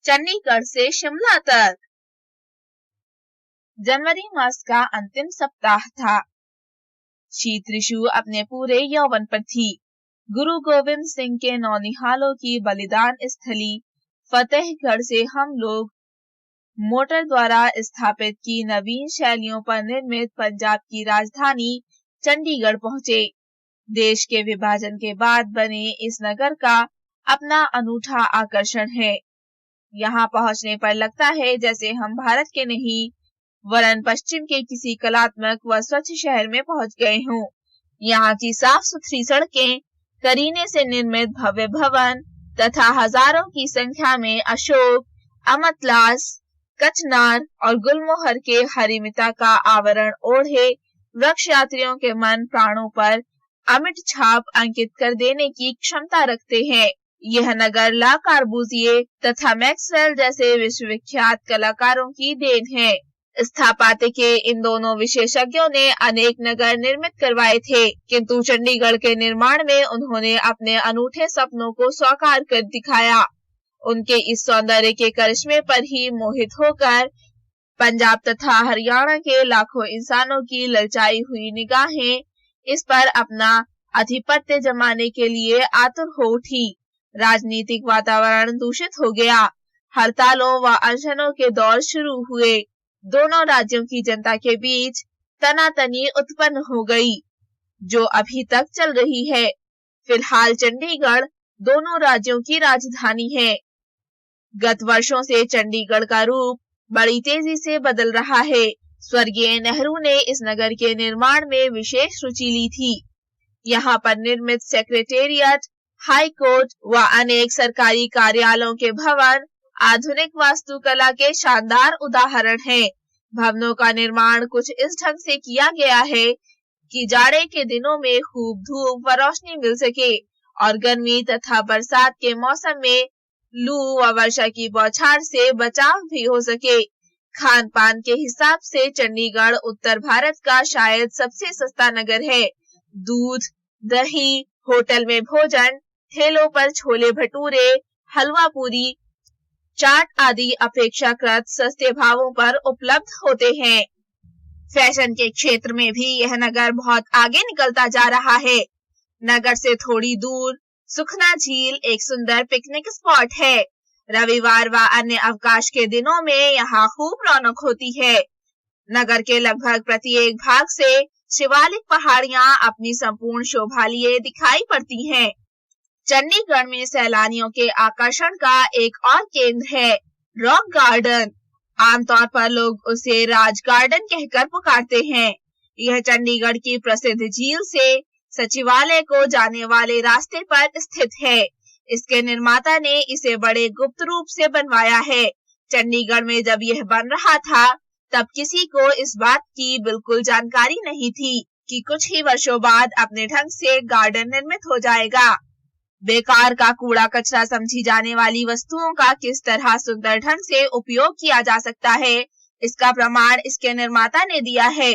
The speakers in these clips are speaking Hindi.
चंडीगढ़ से शिमला तक। जनवरी मास का अंतिम सप्ताह था। शीत ऋतु अपने पूरे यौवन पर थी। गुरु गोविंद सिंह के नौनिहालों की बलिदान स्थली फतेहगढ़ से हम लोग मोटर द्वारा स्थापित की नवीन शैलियों पर निर्मित पंजाब की राजधानी चंडीगढ़ पहुंचे। देश के विभाजन के बाद बने इस नगर का अपना अनूठा आकर्षण है। यहाँ पहुंचने पर लगता है जैसे हम भारत के नहीं वरन पश्चिम के किसी कलात्मक व स्वच्छ शहर में पहुंच गए हों। यहाँ की साफ सुथरी सड़कें, करीने से निर्मित भव्य भवन तथा हजारों की संख्या में अशोक, अमतलास, कचनार और गुलमोहर के हरिमिता का आवरण ओढ़े वृक्ष यात्रियों के मन प्राणों पर अमिट छाप अंकित कर देने की क्षमता रखते हैं। यह नगर ला कार्बूजिए तथा मैक्सवेल जैसे विश्वविख्यात कलाकारों की देन है। स्थापत्य के इन दोनों विशेषज्ञों ने अनेक नगर निर्मित करवाए थे, किंतु चंडीगढ़ के निर्माण में उन्होंने अपने अनूठे सपनों को साकार कर दिखाया। उनके इस सौंदर्य के करिश्मे पर ही मोहित होकर पंजाब तथा हरियाणा के लाखों इंसानों की ललचाई हुई निगाहें इस पर अपना आधिपत्य जमाने के लिए आतुर हो उठी। राजनीतिक वातावरण दूषित हो गया। हड़तालों व अनशनों के दौर शुरू हुए। दोनों राज्यों की जनता के बीच तनातनी उत्पन्न हो गई, जो अभी तक चल रही है। फिलहाल चंडीगढ़ दोनों राज्यों की राजधानी है। गत वर्षों से चंडीगढ़ का रूप बड़ी तेजी से बदल रहा है। स्वर्गीय नेहरू ने इस नगर के निर्माण में विशेष रुचि ली थी। यहाँ पर निर्मित सेक्रेटेरिएट, हाई कोर्ट व अनेक सरकारी कार्यालयों के भवन आधुनिक वास्तुकला के शानदार उदाहरण हैं। भवनों का निर्माण कुछ इस ढंग से किया गया है कि जाड़े के दिनों में खूब धूप व रोशनी मिल सके और गर्मी तथा बरसात के मौसम में लू व वर्षा की बौछार से बचाव भी हो सके। खान पान के हिसाब से चंडीगढ़ उत्तर भारत का शायद सबसे सस्ता नगर है। दूध, दही, होटल में भोजन, ठेलों पर छोले भटूरे, हलवा पूरी, चाट आदि अपेक्षाकृत सस्ते भावों पर उपलब्ध होते हैं। फैशन के क्षेत्र में भी यह नगर बहुत आगे निकलता जा रहा है। नगर से थोड़ी दूर सुखना झील एक सुंदर पिकनिक स्पॉट है। रविवार व अन्य अवकाश के दिनों में यहाँ खूब रौनक होती है। नगर के लगभग प्रत्येक भाग से शिवालिक पहाड़ियां अपनी संपूर्ण शोभा लिए दिखाई पड़ती हैं। चंडीगढ़ में सैलानियों के आकर्षण का एक और केंद्र है, रॉक गार्डन। आमतौर पर लोग उसे राज गार्डन कहकर पुकारते हैं। यह चंडीगढ़ की प्रसिद्ध झील से सचिवालय को जाने वाले रास्ते पर स्थित है। इसके निर्माता ने इसे बड़े गुप्त रूप से बनवाया है। चंडीगढ़ में जब यह बन रहा था तब किसी को इस बात की बिल्कुल जानकारी नहीं थी कि कुछ ही वर्षों बाद अपने ढंग से गार्डन निर्मित हो जाएगा। बेकार का कूड़ा कचरा समझी जाने वाली वस्तुओं का किस तरह सुंदर ढंग से उपयोग किया जा सकता है, इसका प्रमाण इसके निर्माता ने दिया है।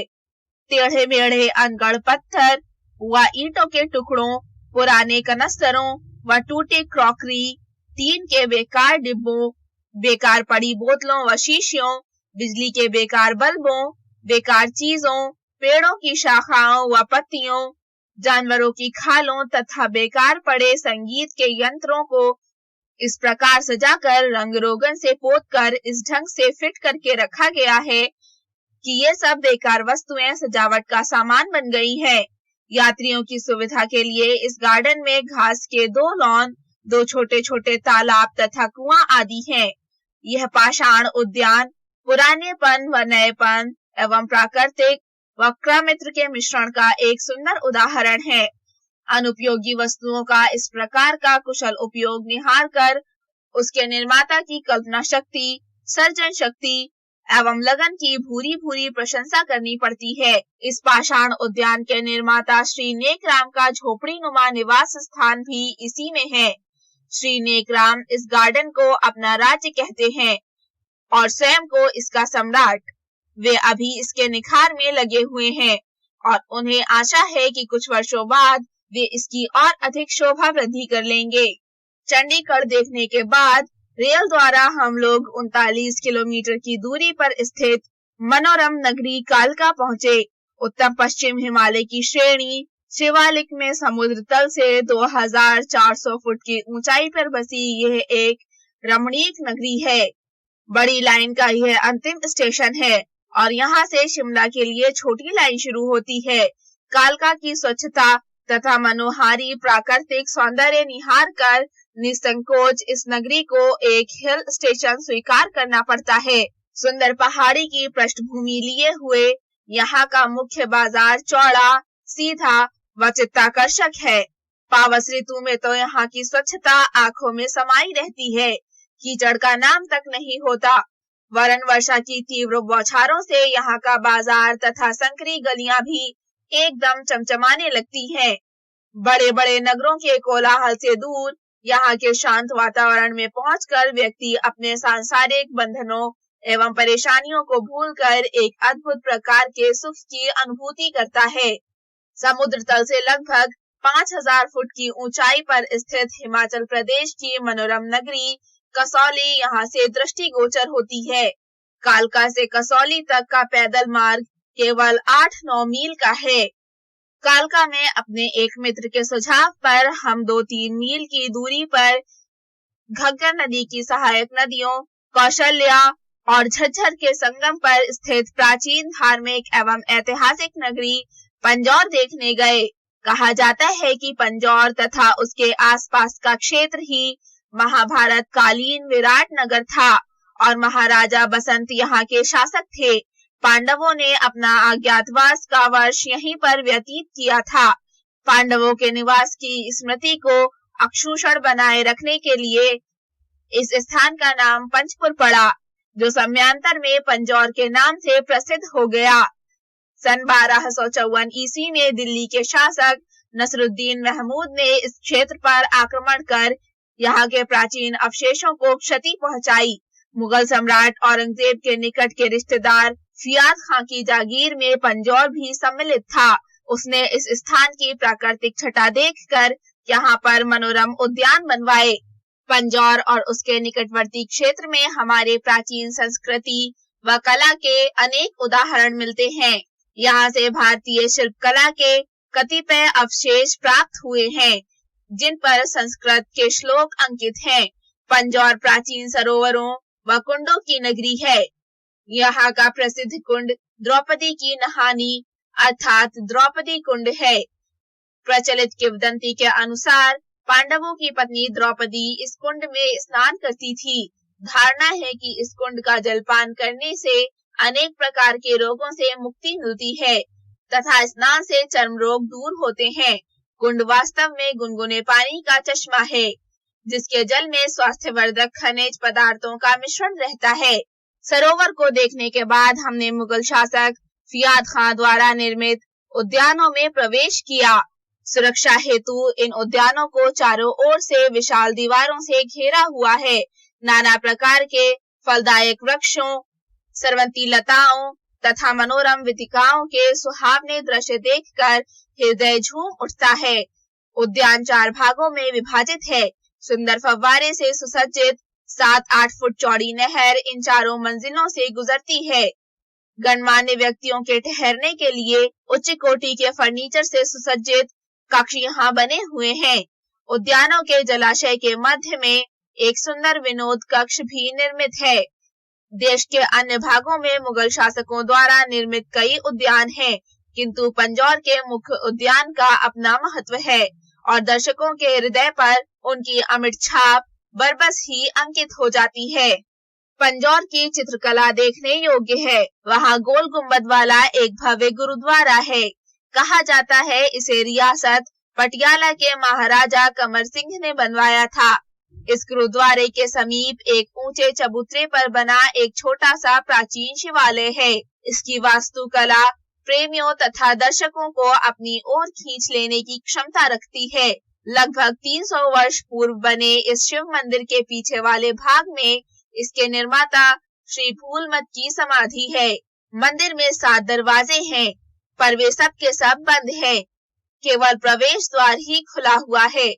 टेढ़े मेढ़े अनगढ़ पत्थर व ईंटों के टुकड़ों, पुराने कनस्तरों व टूटे क्रॉकरी, टीन के बेकार डिब्बों, बेकार पड़ी बोतलों व शीशियों, बिजली के बेकार बल्बों, बेकार चीजों, पेड़ों की शाखाओं व पत्तियों, जानवरों की खालों तथा बेकार पड़े संगीत के यंत्रों को इस प्रकार सजाकर रंग रोगन से पोतकर इस ढंग से फिट करके रखा गया है कि ये सब बेकार वस्तुएं सजावट का सामान बन गई है। यात्रियों की सुविधा के लिए इस गार्डन में घास के 2 लॉन, 2 छोटे छोटे तालाब तथा कुआं आदि हैं। यह पाषाण उद्यान पुरानेपन व नएपन एवं प्राकृतिक व क्रमित्र के मिश्रण का एक सुंदर उदाहरण है। अनुपयोगी वस्तुओं का इस प्रकार का कुशल उपयोग निहार कर उसके निर्माता की कल्पना शक्ति, सर्जन शक्ति एवं लगन की भूरी भूरी प्रशंसा करनी पड़ती है। इस पाषाण उद्यान के निर्माता श्री नेकराम का झोपड़ी नुमा निवास स्थान भी इसी में है। श्री नेकराम इस गार्डन को अपना राज्य कहते हैं और स्वयं को इसका सम्राट। वे अभी इसके निखार में लगे हुए हैं और उन्हें आशा है कि कुछ वर्षों बाद वे इसकी और अधिक शोभा वृद्धि कर लेंगे। चंडीगढ़ देखने के बाद रेल द्वारा हम लोग 39 किलोमीटर की दूरी पर स्थित मनोरम नगरी कालका पहुंचे। उत्तर पश्चिम हिमालय की श्रेणी शिवालिक में समुद्र तल से 2400 फुट की ऊंचाई पर बसी यह एक रमणीक नगरी है। बड़ी लाइन का यह अंतिम स्टेशन है और यहाँ से शिमला के लिए छोटी लाइन शुरू होती है। कालका की स्वच्छता तथा मनोहारी प्राकृतिक सौंदर्य निहार कर निसंकोच इस नगरी को एक हिल स्टेशन स्वीकार करना पड़ता है। सुंदर पहाड़ी की पृष्ठभूमि लिए हुए यहाँ का मुख्य बाजार चौड़ा, सीधा व चित्ताकर्षक है। पावस ऋतु में तो यहाँ की स्वच्छता आंखों में समाई रहती है, कीचड़ का नाम तक नहीं होता। वरन वर्षा की तीव्र बौछारों से यहाँ का बाजार तथा संकरी गलियां भी एकदम चमचमाने लगती हैं। बड़े बड़े नगरों के कोलाहल से दूर यहाँ के शांत वातावरण में पहुंचकर व्यक्ति अपने सांसारिक बंधनों एवं परेशानियों को भूलकर एक अद्भुत प्रकार के सुख की अनुभूति करता है। समुद्र तल से लगभग 5000 फुट की ऊंचाई पर स्थित हिमाचल प्रदेश की मनोरम नगरी कसौली यहाँ से दृष्टिगोचर होती है। कालका से कसौली तक का पैदल मार्ग केवल 8-9 मील का है। कालका में अपने एक मित्र के सुझाव पर हम 2-3 मील की दूरी पर घग्गर नदी की सहायक नदियों कौशल्या और झज्जर के संगम पर स्थित प्राचीन धार्मिक एवं ऐतिहासिक नगरी पंजौर देखने गए। कहा जाता है कि पंजौर तथा उसके आसपास का क्षेत्र ही महाभारत कालीन विराट नगर था और महाराजा बसंत यहाँ के शासक थे। पांडवों ने अपना अज्ञातवास का वर्ष यहीं पर व्यतीत किया था। पांडवों के निवास की स्मृति को अक्षुषण बनाए रखने के लिए इस स्थान का नाम पंचपुर पड़ा, जो समयांतर में पंजौर के नाम से प्रसिद्ध हो गया। सन 1254 ईस्वी में दिल्ली के शासक नसरुद्दीन महमूद ने इस क्षेत्र पर आक्रमण कर यहाँ के प्राचीन अवशेषों को क्षति पहुंचाई। मुगल सम्राट औरंगजेब के निकट के रिश्तेदार फियाद खां की जागीर में पंजौर भी सम्मिलित था। उसने इस स्थान की प्राकृतिक छटा देखकर यहाँ पर मनोरम उद्यान बनवाए। पंजौर और उसके निकटवर्ती क्षेत्र में हमारे प्राचीन संस्कृति व कला के अनेक उदाहरण मिलते हैं। यहाँ से भारतीय शिल्पकला के कतिपय अवशेष प्राप्त हुए हैं, जिन पर संस्कृत के श्लोक अंकित हैं। पंजौर प्राचीन सरोवरों व कुंडों की नगरी है। यहाँ का प्रसिद्ध कुंड द्रौपदी की नहानी अर्थात द्रौपदी कुंड है। प्रचलित किंवदंती के अनुसार पांडवों की पत्नी द्रौपदी इस कुंड में स्नान करती थी। धारणा है कि इस कुंड का जलपान करने से अनेक प्रकार के रोगों से मुक्ति मिलती है तथा स्नान से चर्म रोग दूर होते हैं। कुंड वास्तव में गुनगुने पानी का चश्मा है, जिसके जल में स्वास्थ्यवर्धक खनिज पदार्थों का मिश्रण रहता है। सरोवर को देखने के बाद हमने मुगल शासक फियाद खां द्वारा निर्मित उद्यानों में प्रवेश किया। सुरक्षा हेतु इन उद्यानों को चारों ओर से विशाल दीवारों से घेरा हुआ है। नाना प्रकार के फलदायक वृक्षों, सरवंती लताओं तथा मनोरम वीथिकाओं के सुहावने दृश्य देखकर हृदय झूम उठता है। उद्यान 4 भागों में विभाजित है। सुंदर फव्वारे से सुसज्जित 7-8 फुट चौड़ी नहर इन चारों मंजिलों से गुजरती है। गणमान्य व्यक्तियों के ठहरने के लिए उच्च कोटि के फर्नीचर से सुसज्जित कक्ष यहाँ बने हुए हैं। उद्यानों के जलाशय के मध्य में एक सुंदर विनोद कक्ष भी निर्मित है। देश के अन्य भागों में मुगल शासकों द्वारा निर्मित कई उद्यान हैं, किंतु पंजौर के मुख्य उद्यान का अपना महत्व है और दर्शकों के हृदय पर उनकी अमिट छाप बरबस ही अंकित हो जाती है। पंजौर की चित्रकला देखने योग्य है। वहाँ गोल गुंबद वाला एक भव्य गुरुद्वारा है। कहा जाता है इसे रियासत पटियाला के महाराजा कमर सिंह ने बनवाया था। इस गुरुद्वारे के समीप एक ऊंचे चबूतरे पर बना एक छोटा सा प्राचीन शिवालय है। इसकी वास्तुकला प्रेमियों तथा दर्शकों को अपनी ओर खींच लेने की क्षमता रखती है। लगभग 300 वर्ष पूर्व बने इस शिव मंदिर के पीछे वाले भाग में इसके निर्माता श्री फूलमत की समाधि है। मंदिर में 7 दरवाजे हैं, पर वे सब के सब बंद हैं। केवल प्रवेश द्वार ही खुला हुआ है।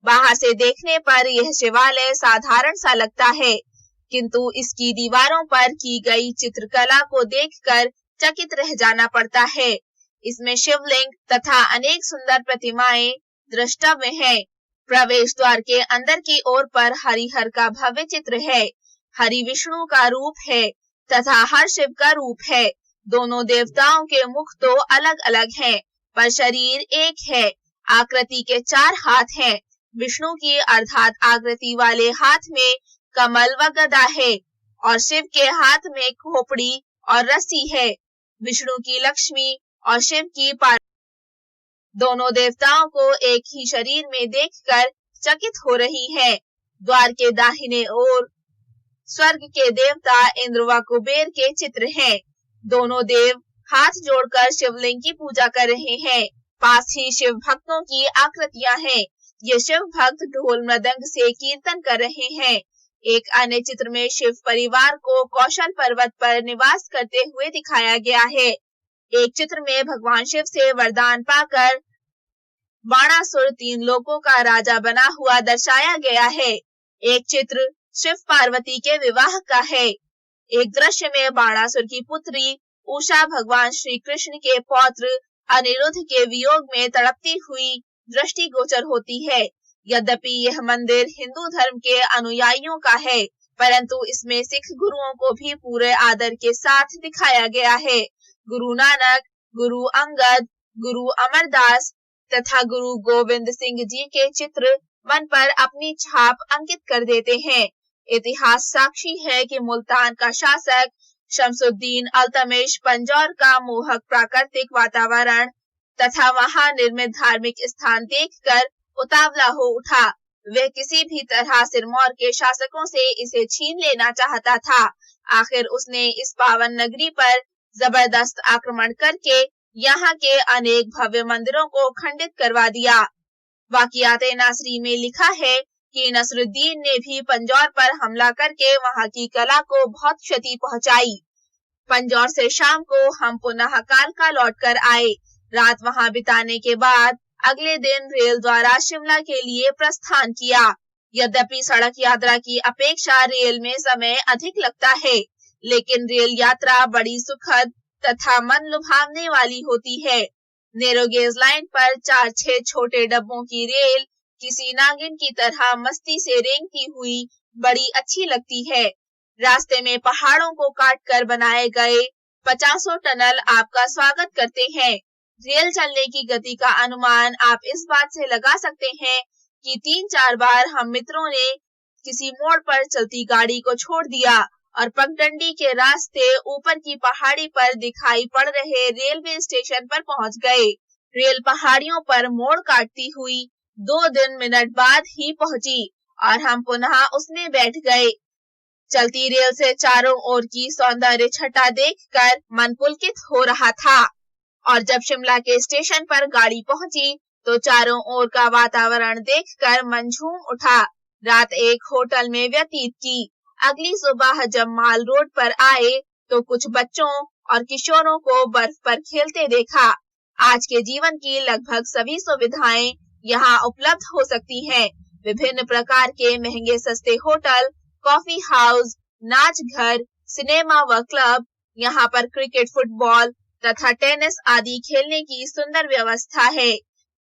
बाहर से देखने पर यह शिवालय साधारण सा लगता है, किंतु इसकी दीवारों पर की गई चित्रकला को देखकर चकित रह जाना पड़ता है। इसमें शिवलिंग तथा अनेक सुंदर प्रतिमाएं द्रष्टव्य हैं। प्रवेश द्वार के अंदर की ओर पर हरिहर का भव्य चित्र है। हरि विष्णु का रूप है तथा हर शिव का रूप है। दोनों देवताओं के मुख तो अलग अलग हैं, पर शरीर एक है। आकृति के 4 हाथ हैं। विष्णु की अर्थात आकृति वाले हाथ में कमल व गदा है और शिव के हाथ में खोपड़ी और रस्सी है। विष्णु की लक्ष्मी और शिव की पार्वती दोनों देवताओं को एक ही शरीर में देखकर चकित हो रही है। द्वार के दाहिने ओर स्वर्ग के देवता इंद्र व कुबेर के चित्र हैं। दोनों देव हाथ जोड़कर शिवलिंग की पूजा कर रहे हैं। पास ही शिव भक्तों की आकृतियां हैं। ये शिव भक्त ढोल मृदंग से कीर्तन कर रहे हैं। एक अन्य चित्र में शिव परिवार को कौशल पर्वत पर निवास करते हुए दिखाया गया है। एक चित्र में भगवान शिव से वरदान पाकर बाणासुर 3 लोकों का राजा बना हुआ दर्शाया गया है। एक चित्र शिव पार्वती के विवाह का है। एक दृश्य में बाणासुर की पुत्री उषा भगवान श्री कृष्ण के पौत्र अनिरुद्ध के वियोग में तड़पती हुई दृष्टिगोचर होती है। यद्यपि यह मंदिर हिंदू धर्म के अनुयायियों का है, परंतु इसमें सिख गुरुओं को भी पूरे आदर के साथ दिखाया गया है। गुरु नानक, गुरु अंगद, गुरु अमरदास तथा गुरु गोविंद सिंह जी के चित्र मन पर अपनी छाप अंकित कर देते हैं। इतिहास साक्षी है कि मुल्तान का शासक शमसुद्दीन अल्तमिश पंजौर का मोहक प्राकृतिक वातावरण तथा वहां निर्मित धार्मिक स्थान देखकर उतावला हो उठा। वह किसी भी तरह सिरमौर के शासकों से इसे छीन लेना चाहता था। आखिर उसने इस पावन नगरी पर जबरदस्त आक्रमण करके यहाँ के अनेक भव्य मंदिरों को खंडित करवा दिया। वाकियाते नासरी में लिखा है कि नसरुद्दीन ने भी पंजौर पर हमला करके वहां की कला को बहुत क्षति पहुंचाई। पंजौर से शाम को हम पुनः कालका लौटकर आए। रात वहां बिताने के बाद अगले दिन रेल द्वारा शिमला के लिए प्रस्थान किया। यद्यपि सड़क यात्रा की अपेक्षा रेल में समय अधिक लगता है, लेकिन रेल यात्रा बड़ी सुखद तथा मन लुभावने वाली होती है। नैरो गेज लाइन पर 4-6 छोटे डब्बों की रेल किसी नागिन की तरह मस्ती से रेंगती हुई बड़ी अच्छी लगती है। रास्ते में पहाड़ों को काटकर बनाए गए 50 टनल आपका स्वागत करते हैं। रेल चलने की गति का अनुमान आप इस बात से लगा सकते हैं कि 3-4 बार हम मित्रों ने किसी मोड़ पर चलती गाड़ी को छोड़ दिया और पगडंडी के रास्ते ऊपर की पहाड़ी पर दिखाई पड़ रहे रेलवे स्टेशन पर पहुंच गए। रेल पहाड़ियों पर मोड़ काटती हुई 2 मिनट बाद ही पहुंची और हम पुनः उसमें बैठ गए। चलती रेल से चारों ओर की सौंदर्य छटा देखकर मन पुलकित हो रहा था और जब शिमला के स्टेशन पर गाड़ी पहुंची तो चारों ओर का वातावरण देखकर मन झूम उठा। रात एक होटल में व्यतीत की। अगली सुबह जब माल रोड पर आए तो कुछ बच्चों और किशोरों को बर्फ पर खेलते देखा। आज के जीवन की लगभग सभी सुविधाएं यहाँ उपलब्ध हो सकती हैं। विभिन्न प्रकार के महंगे सस्ते होटल, कॉफी हाउस, नाच घर, सिनेमा व क्लब, यहाँ पर क्रिकेट, फुटबॉल तथा टेनिस आदि खेलने की सुंदर व्यवस्था है।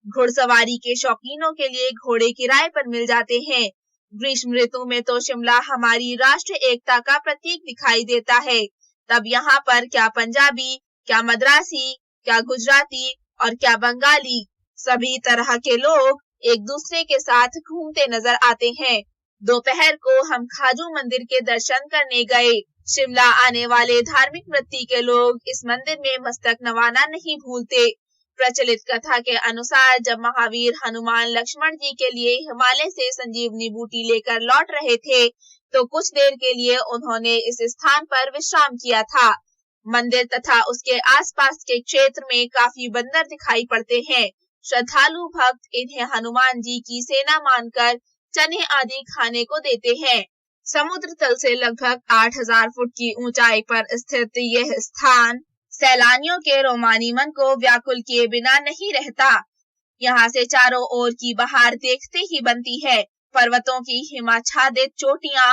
घुड़सवारी के शौकीनों के लिए घोड़े किराए पर मिल जाते हैं। ग्रीष्म ऋतु में तो शिमला हमारी राष्ट्र एकता का प्रतीक दिखाई देता है। तब यहाँ पर क्या पंजाबी, क्या मद्रासी, क्या गुजराती और क्या बंगाली, सभी तरह के लोग एक दूसरे के साथ घूमते नजर आते हैं। दोपहर को हम खाजू मंदिर के दर्शन करने गए। शिमला आने वाले धार्मिक वृत्ति के लोग इस मंदिर में मस्तक नवाना नहीं भूलते। प्रचलित कथा के अनुसार जब महावीर हनुमान लक्ष्मण जी के लिए हिमालय से संजीवनी बूटी लेकर लौट रहे थे तो कुछ देर के लिए उन्होंने इस स्थान पर विश्राम किया था। मंदिर तथा उसके आसपास के क्षेत्र में काफी बंदर दिखाई पड़ते हैं। श्रद्धालु भक्त इन्हें हनुमान जी की सेना मानकर चने आदि खाने को देते हैं। समुद्र तल से लगभग 8000 फुट की ऊंचाई पर स्थित यह स्थान सैलानियों के रोमानी मन को व्याकुल किए बिना नहीं रहता। यहाँ से चारों ओर की बहार देखते ही बनती है। पर्वतों की हिमाच्छादित चोटियां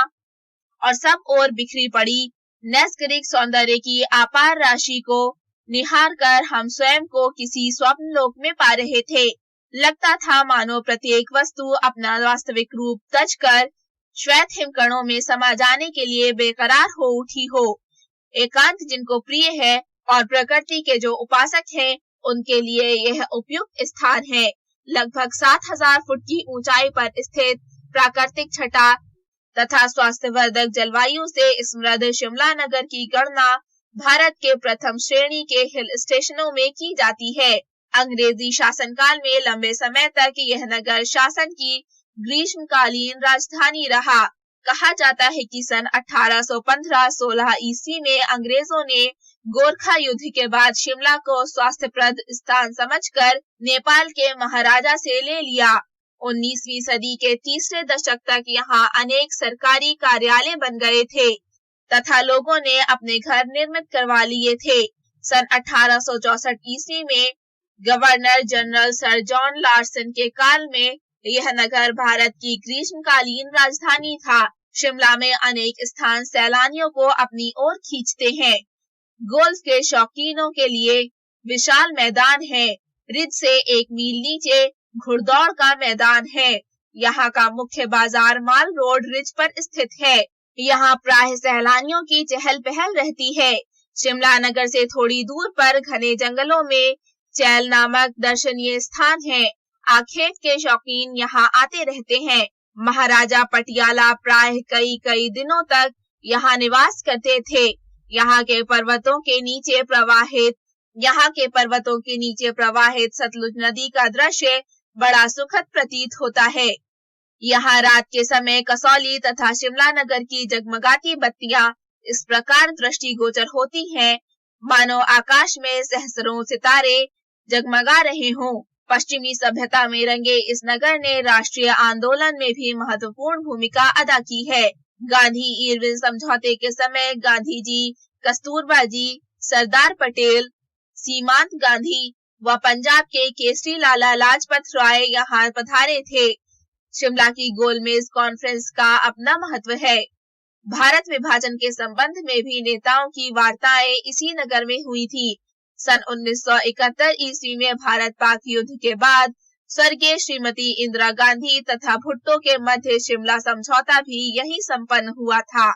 और सब ओर बिखरी पड़ी नैसर्गिक सौंदर्य की अपार राशि को निहार कर हम स्वयं को किसी स्वप्न लोक में पा रहे थे। लगता था मानो प्रत्येक वस्तु अपना वास्तविक रूप तज कर श्वेत हिमकणों में समा जाने के लिए बेकरार हो उठी हो। एकांत जिनको प्रिय है और प्रकृति के जो उपासक हैं, उनके लिए यह उपयुक्त स्थान है। लगभग 7000 फुट की ऊंचाई पर स्थित प्राकृतिक छटा तथा स्वास्थ्यवर्धक जलवायु से समृद्ध शिमला नगर की गणना भारत के प्रथम श्रेणी के हिल स्टेशनों में की जाती है। अंग्रेजी शासनकाल में लंबे समय तक यह नगर शासन की ग्रीष्मकालीन राजधानी रहा। कहा जाता है कि सन 1815-16 ईस्वी में अंग्रेजों ने गोरखा युद्ध के बाद शिमला को स्वास्थ्यप्रद स्थान समझकर नेपाल के महाराजा से ले लिया। 19वीं सदी के तीसरे दशक तक यहाँ अनेक सरकारी कार्यालय बन गए थे तथा लोगों ने अपने घर निर्मित करवा लिए थे। सन 1864 ईस्वी में governor general sir John Larsen के काल में यह नगर भारत की ग्रीष्मकालीन राजधानी था। शिमला में अनेक स्थान सैलानियों को अपनी ओर खींचते हैं। गोल्फ के शौकीनों के लिए विशाल मैदान है। रिज से 1 मील नीचे घुड़दौड़ का मैदान है। यहाँ का मुख्य बाजार माल रोड रिज पर स्थित है। यहाँ प्राय सैलानियों की चहल पहल रहती है। शिमला नगर से थोड़ी दूर पर घने जंगलों में चैल नामक दर्शनीय स्थान है। आखेट के शौकीन यहाँ आते रहते हैं। महाराजा पटियाला प्राय कई दिनों तक यहाँ निवास करते थे। यहाँ के पर्वतों के नीचे प्रवाहित सतलुज नदी का दृश्य बड़ा सुखद प्रतीत होता है। यहाँ रात के समय कसौली तथा शिमला नगर की जगमगाती बत्तियां इस प्रकार दृष्टिगोचर होती हैं, मानो आकाश में सहस्रों सितारे जगमगा रहे हों। पश्चिमी सभ्यता में रंगे इस नगर ने राष्ट्रीय आंदोलन में भी महत्वपूर्ण भूमिका अदा की है। गांधी इरविन समझौते के समय गांधी जी, कस्तूरबा जी, सरदार पटेल, सीमांत गांधी व पंजाब के केसरी लाला लाजपत राय यहाँ पधारे थे। शिमला की गोलमेज कॉन्फ्रेंस का अपना महत्व है। भारत विभाजन के संबंध में भी नेताओं की वार्ताएं इसी नगर में हुई थी। सन 1971 ईस्वी में भारत पाक युद्ध के बाद स्वर्गीय श्रीमती इंदिरा गांधी तथा भुट्टो के मध्य शिमला समझौता भी यही संपन्न हुआ था।